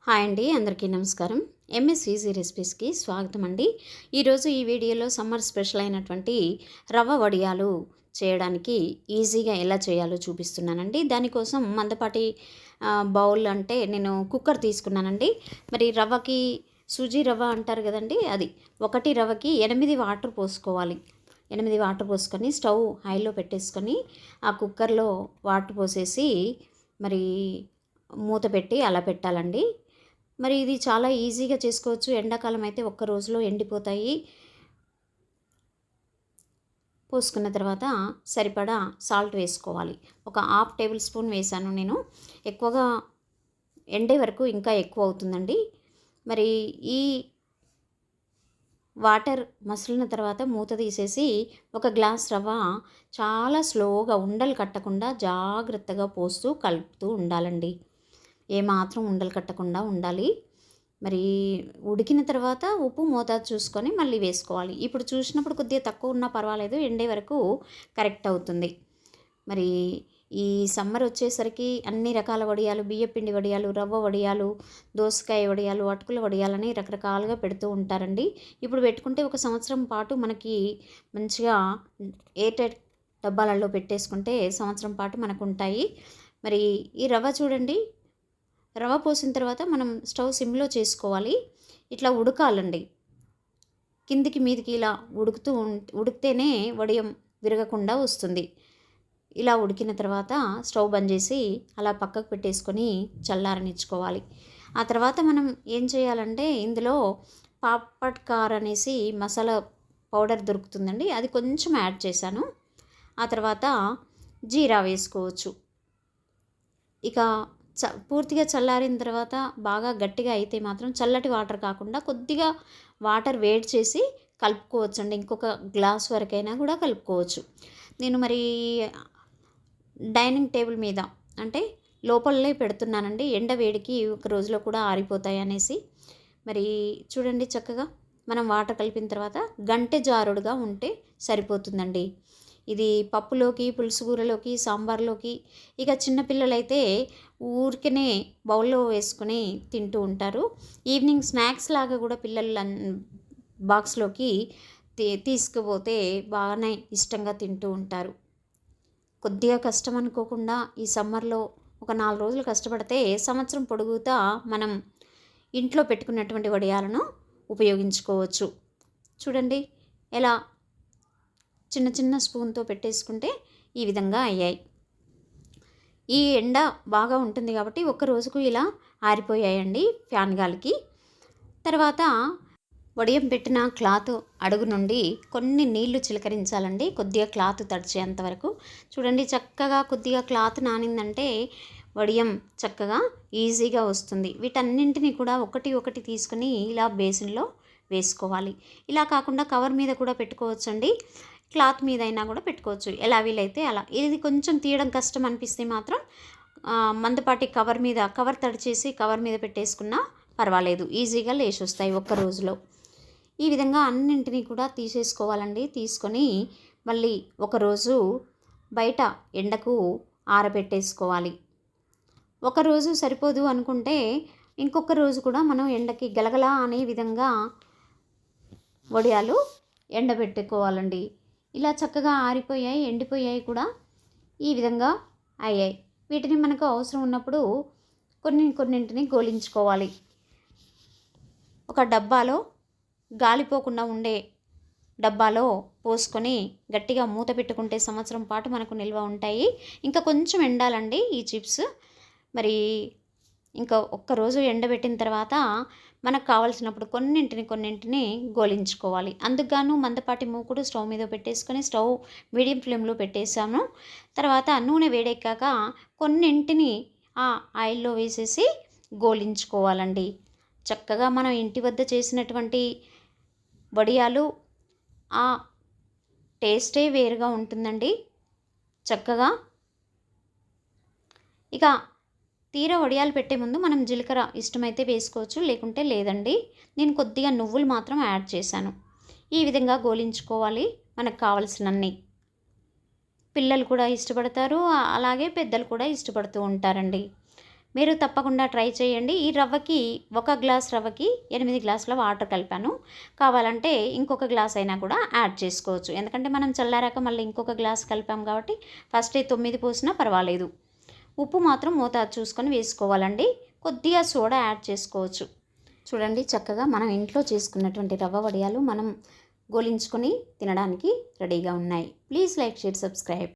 Hi అండి, అందరికీ నమస్కారం. ఎంఎస్ ఈజీ రెసిపీస్కి స్వాగతం అండి. ఈరోజు ఈ వీడియోలో సమ్మర్ స్పెషల్ అయినటువంటి రవ్వ వడియాలు చేయడానికి ఈజీగా ఎలా చేయాలో చూపిస్తున్నానండి. దానికోసం మందపాటి బౌల్ అంటే నేను కుక్కర్ తీసుకున్నానండి. మరి రవ్వకి సూజీ రవ్వ అంటారు కదండి, అది 1 రవ్వకి 8 వాటర్ పోసుకోవాలి. 8 వాటర్ పోసుకొని స్టవ్ హైలో పెట్టేసుకొని ఆ కుక్కర్లో వాటర్ పోసేసి మరి మూత పెట్టి అలా పెట్టాలండి. మరి ఇది చాలా ఈజీగా చేసుకోవచ్చు. ఎండాకాలం అయితే ఒక్క రోజులో ఎండిపోతాయి. పోసుకున్న తర్వాత సరిపడా సాల్ట్ వేసుకోవాలి. ఒక హాఫ్ టేబుల్ స్పూన్ వేసాను నేను. ఎక్కువగా ఎండే వరకు ఇంకా ఎక్కువ అవుతుందండి. మరి ఈ వాటర్ మసిలిన తర్వాత మూత తీసేసి ఒక గ్లాస్ రవ్వ చాలా స్లోగా ఉండలు కట్టకుండా జాగ్రత్తగా పోస్తూ కలుపుతూ ఉండాలండి. ఏమాత్రం ఉండలు కట్టకుండా ఉండాలి. మరి ఉడికిన తర్వాత ఉప్పు మోతాదు చూసుకొని మళ్ళీ వేసుకోవాలి. ఇప్పుడు చూసినప్పుడు కొద్దిగా తక్కువ ఉన్నా పర్వాలేదు, ఎండే వరకు కరెక్ట్ అవుతుంది. మరి ఈ సమ్మర్ వచ్చేసరికి అన్ని రకాల వడియాలు, బియ్యపిండి వడియాలు, రవ్వ వడియాలు, దోసకాయ వడియాలు, అటుకుల వడియాలని రకరకాలుగా పెడుతూ ఉంటారండి. ఇప్పుడు పెట్టుకుంటే ఒక సంవత్సరం పాటు మనకి మంచిగా ఎయిర్టైట్ డబ్బాలలో పెట్టేసుకుంటే సంవత్సరం పాటు మనకు ఉంటాయి. మరి ఈ రవ్వ చూడండి, రవ్వ పోసిన తర్వాత మనం స్టవ్ సిమ్లో చేసుకోవాలి. ఇట్లా ఉడకాలండి. కిందికి మీదికి ఇలా ఉడికితేనే వడియం విరగకుండా వస్తుంది. ఇలా ఉడికిన తర్వాత స్టవ్ బంద్ చేసి అలా పక్కకు పెట్టేసుకొని చల్లారనిచ్చుకోవాలి. ఆ తర్వాత మనం ఏం చేయాలంటే ఇందులో పాపడ్ కార్ అనేసి మసాలా పౌడర్ దొరుకుతుందండి, అది కొంచెం యాడ్ చేశాను. ఆ తర్వాత జీరా వేసుకోవచ్చు. ఇక పూర్తిగా చల్లారిన తర్వాత బాగా గట్టిగా అయితే మాత్రం చల్లటి వాటర్ కాకుండా కొద్దిగా వాటర్ వేడి చేసి కలుపుకోవచ్చండి. ఇంకొక గ్లాస్ వరకైనా కూడా కలుపుకోవచ్చు. నేను మరి డైనింగ్ టేబుల్ మీద అంటే లోపలనే పెడుతున్నానండి. ఎండ వేడికి ఒక రోజులో కూడా ఆరిపోతాయి అనేసి. మరి చూడండి, చక్కగా మనం వాటర్ కలిపిన తర్వాత గంటె జారుడుగా ఉంటే సరిపోతుందండి. ఇది పప్పులోకి, పులుసు కూరలోకి, సాంబార్లోకి, ఇక చిన్నపిల్లలైతే ఊరికనే బౌల్లో వేసుకుని తింటూ ఉంటారు. ఈవినింగ్ స్నాక్స్ లాగా కూడా పిల్లలు బాక్స్లోకి తీసుకుపోతే బాగానే ఇష్టంగా తింటూ ఉంటారు. కొద్దిగా కష్టం అనుకోకుండా ఈ సమ్మర్లో ఒక 4 రోజులు కష్టపడితే సంవత్సరం పొడుగుతా మనం ఇంట్లో పెట్టుకున్నటువంటి వడియాలను ఉపయోగించుకోవచ్చు. చూడండి ఎలా చిన్న చిన్న స్పూన్తో పెట్టేసుకుంటే ఈ విధంగా అయ్యాయి. ఈ ఎండ బాగా ఉంటుంది కాబట్టి ఒక్క రోజుకు ఇలా ఆరిపోయాయండి ఫ్యాన్ గాలికి. తర్వాత వడియం పెట్టిన క్లాత్ అడుగు నుండి కొన్ని నీళ్లు చిలకరించాలండి, కొద్దిగా క్లాత్ తడిచేంత వరకు. చూడండి, చక్కగా కొద్దిగా క్లాత్ నానిందంటే వడియం చక్కగా ఈజీగా వస్తుంది. వీటన్నింటినీ కూడా ఒకటి ఒకటి తీసుకుని ఇలా బేసిన్లో వేసుకోవాలి. ఇలా కాకుండా కవర్ మీద కూడా పెట్టుకోవచ్చండి, క్లాత్ మీద అయినా కూడా పెట్టుకోవచ్చు, ఎలా వీలైతే అలా. ఇది కొంచెం తీయడం కష్టం అనిపిస్తే మాత్రం మందపాటి కవర్ తడిచేసి కవర్ మీద పెట్టేసుకున్నా పర్వాలేదు, ఈజీగా లేచి వస్తాయి ఒక్క రోజులో. ఈ విధంగా అన్నింటినీ కూడా తీసేసుకోవాలండి. తీసుకొని మళ్ళీ ఒకరోజు బయట ఎండకు ఆరబెట్టేసుకోవాలి. ఒకరోజు సరిపోదు అనుకుంటే ఇంకొక రోజు కూడా మనం ఎండకి గలగలా అనే విధంగా వడియాలు ఎండబెట్టుకోవాలండి. ఇలా చక్కగా ఆరిపోయాయి, ఎండిపోయాయి కూడా ఈ విధంగా అయ్యాయి. వీటిని మనకు అవసరం ఉన్నప్పుడు కొన్నింటిని గోలించుకోవాలి. ఒక డబ్బాలో గాలిపోకుండా ఉండే డబ్బాలో పోసుకొని గట్టిగా మూత పెట్టుకుంటే సంవత్సరం పాటు మనకు నిల్వ ఉంటాయి. ఇంకా కొంచెం ఎండాలండి ఈ చిప్స్. మరి ఇంకా ఒక్కరోజు ఎండబెట్టిన తర్వాత మనకు కావాల్సినప్పుడు కొన్నింటిని గోలించుకోవాలి. అందుకుగాను మందపాటి మూకుడు స్టవ్ మీద పెట్టేసుకొని స్టవ్ మీడియం ఫ్లేమ్లో పెట్టేసాము. తర్వాత నూనె వేడెక్కాక కొన్నింటిని ఆ ఆయిల్లో వేసేసి గోలించుకోవాలండి. చక్కగా మనం ఇంటి వద్ద చేసినటువంటి వడియాలు ఆ టేస్టే వేరుగా ఉంటుందండి. చక్కగా ఇక తీరా వడియాలు పెట్టే ముందు మనం జీలకర్ర ఇష్టమైతే వేసుకోవచ్చు, లేకుంటే లేదండి. నేను కొద్దిగా నువ్వులు మాత్రం యాడ్ చేశాను. ఈ విధంగా గోలించుకోవాలి మనకు కావలసినన్ని. పిల్లలు కూడా ఇష్టపడతారు, అలాగే పెద్దలు కూడా ఇష్టపడుతూ ఉంటారండి. మీరు తప్పకుండా ట్రై చేయండి. ఈ రవ్వకి 1 గ్లాస్ రవ్వకి 8 గ్లాసుల వాటర్ కలిపాను. కావాలంటే ఇంకొక గ్లాస్ అయినా కూడా యాడ్ చేసుకోవచ్చు. ఎందుకంటే మనం చల్లారాక మళ్ళీ ఇంకొక గ్లాస్ కలిపాం కాబట్టి ఫస్టే 9 పోసినా పర్వాలేదు. ఉప్పు మాత్రం మోతాదు చూసుకొని వేసుకోవాలండి. కొద్దిగా సోడా యాడ్ చేసుకోవచ్చు. చూడండి చక్కగా మనం ఇంట్లో చేసుకున్నటువంటి రవ్వ వడియాలు మనం గోలించుకొని తినడానికి రెడీగా ఉన్నాయి. Please like, share, subscribe.